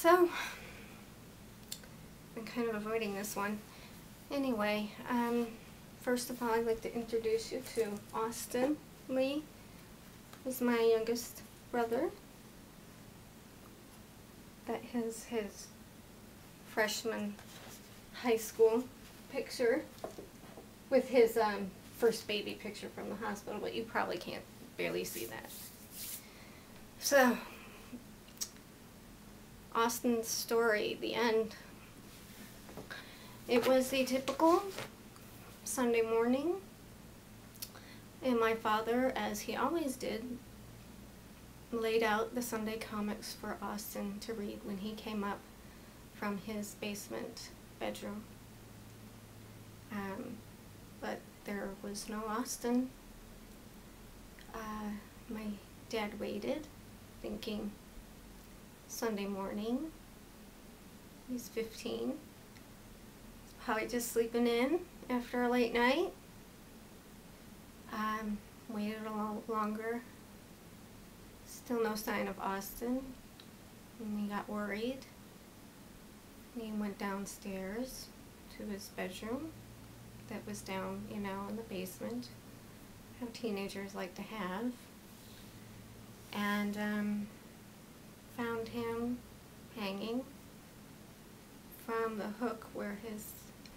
So, I'm kind of avoiding this one. Anyway, first of all, I'd like to introduce you to Austin Lee. He's my youngest brother. That is his freshman high school picture with his first baby picture from the hospital, but you probably can't barely see that. So, Austin's story, the end. It was a typical Sunday morning, and my father, as he always did, laid out the Sunday comics for Austin to read when he came up from his basement bedroom. But there was no Austin. My dad waited, thinking Sunday morning, he's 15, he's probably just sleeping in after a late night. Waited a little longer, still no sign of Austin, and he got worried. He went downstairs to his bedroom that was down, in the basement, how teenagers like to have, and found him hanging from the hook where his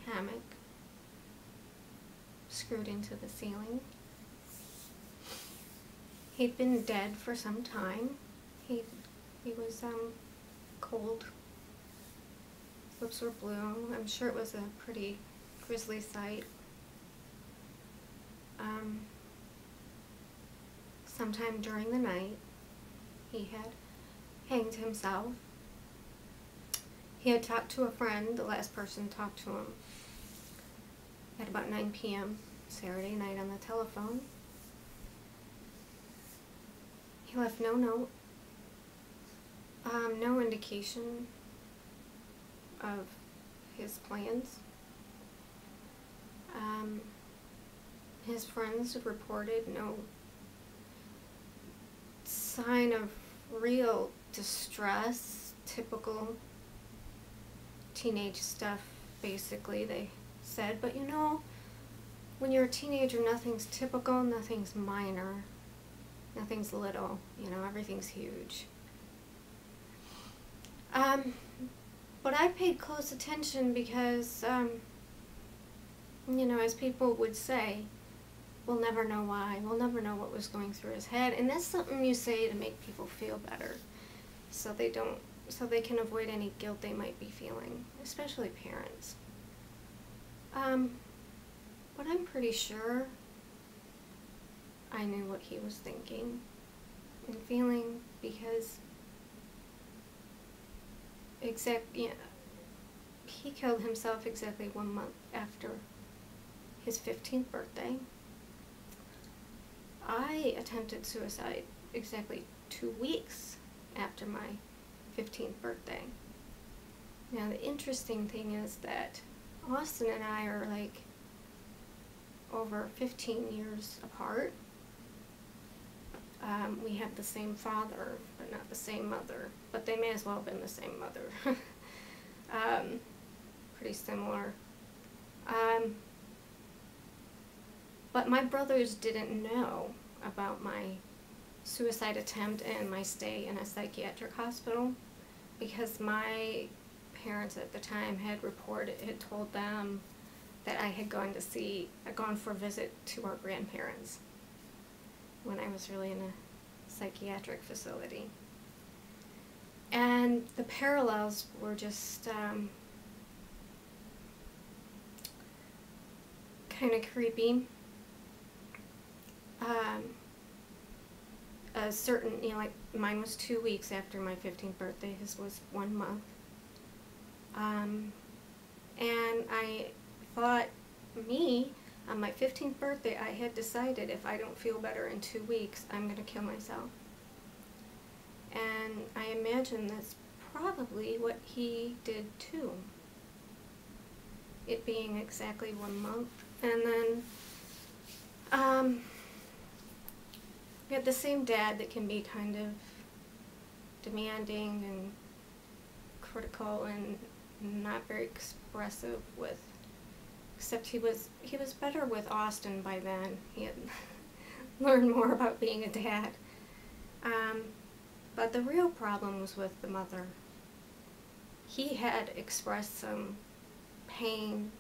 hammock screwed into the ceiling. He'd been dead for some time. He was cold. Lips were blue. I'm sure it was a pretty grisly sight. Sometime during the night, he had hanged himself. He had talked to a friend, the last person talked to him, at about 9 p.m. Saturday night on the telephone. He left no note, no indication of his plans. His friends reported no sign of real distress, typical teenage stuff, basically, they said. But when you're a teenager, nothing's typical, nothing's minor, nothing's little, everything's huge. But I paid close attention because, as people would say, we'll never know why, we'll never know what was going through his head, and that's something you say to make people feel better, so they can avoid any guilt they might be feeling, especially parents. But I'm pretty sure I knew what he was thinking and feeling, because he killed himself exactly 1 month after his 15th birthday. I attempted suicide exactly 2 weeks after my 15th birthday. Now, the interesting thing is that Austin and I are like over 15 years apart. We have the same father, but not the same mother. But they may as well have been the same mother. Pretty similar. But my brothers didn't know about my suicide attempt and my stay in a psychiatric hospital, because my parents at the time had told them that I had gone for a visit to our grandparents when I was really in a psychiatric facility. And the parallels were just kind of creepy. Like mine was 2 weeks after my 15th birthday, his was 1 month. And I thought, on my 15th birthday, I had decided if I don't feel better in 2 weeks, I'm going to kill myself. And I imagine that's probably what he did too. It being exactly 1 month. And then, we had the same dad that can be kind of demanding and critical and not very expressive with, except he was better with Austin by then. He had learned more about being a dad. But the real problem was with the mother. He had expressed some pain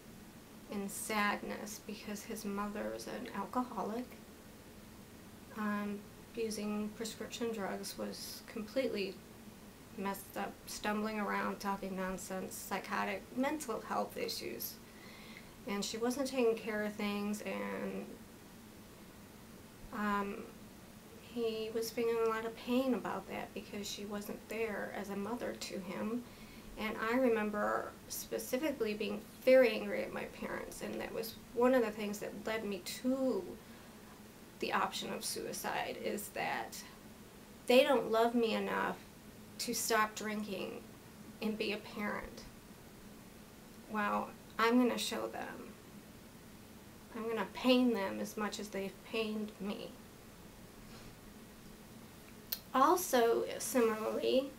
and sadness because his mother was an alcoholic. Using prescription drugs, was completely messed up, stumbling around, talking nonsense, psychotic, mental health issues. And she wasn't taking care of things, and he was feeling a lot of pain about that because she wasn't there as a mother to him. And I remember specifically being very angry at my parents, and that was one of the things that led me to the option of suicide, is that they don't love me enough to stop drinking and be a parent. Well, I'm going to show them. I'm going to pain them as much as they've pained me. Also, similarly,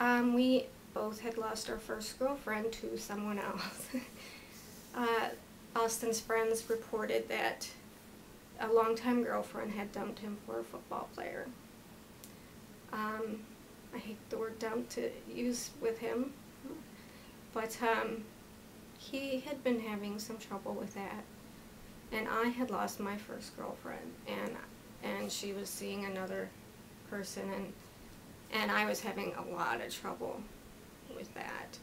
we both had lost our first girlfriend to someone else. Austin's friends reported that a longtime girlfriend had dumped him for a football player. I hate the word dump to use with him, but he had been having some trouble with that. And I had lost my first girlfriend, and she was seeing another person, and I was having a lot of trouble with that.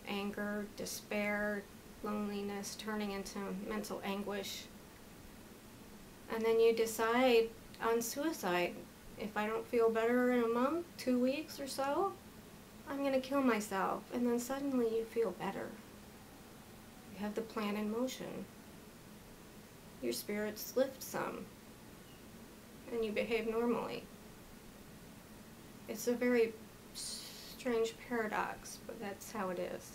Anger, despair, loneliness, turning into mental anguish. And then you decide on suicide. If I don't feel better in a month, 2 weeks or so, I'm going to kill myself. And then suddenly you feel better. You have the plan in motion. Your spirits lift some, and you behave normally. It's a very strange paradox, but that's how it is.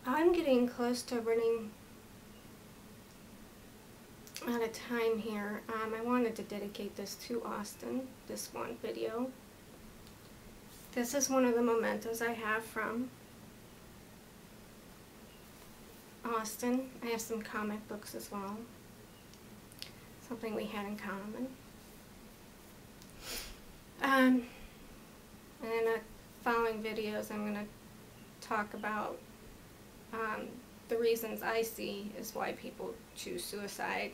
I'm getting close to running out of time here. I wanted to dedicate this to Austin, this one video. This is one of the mementos I have from Austin. I have some comic books as well. Something we had in common. And in the following videos, I'm going to talk about the reasons I see is why people choose suicide.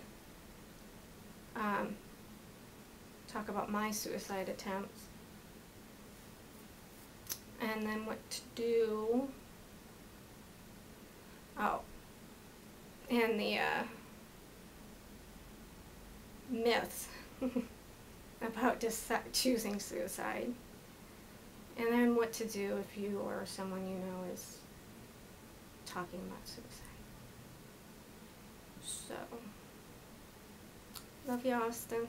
Talk about my suicide attempts. And then what to do. Oh, and the myths about choosing suicide. And then what to do if you or someone you know is talking about suicide. So, love you, Austin.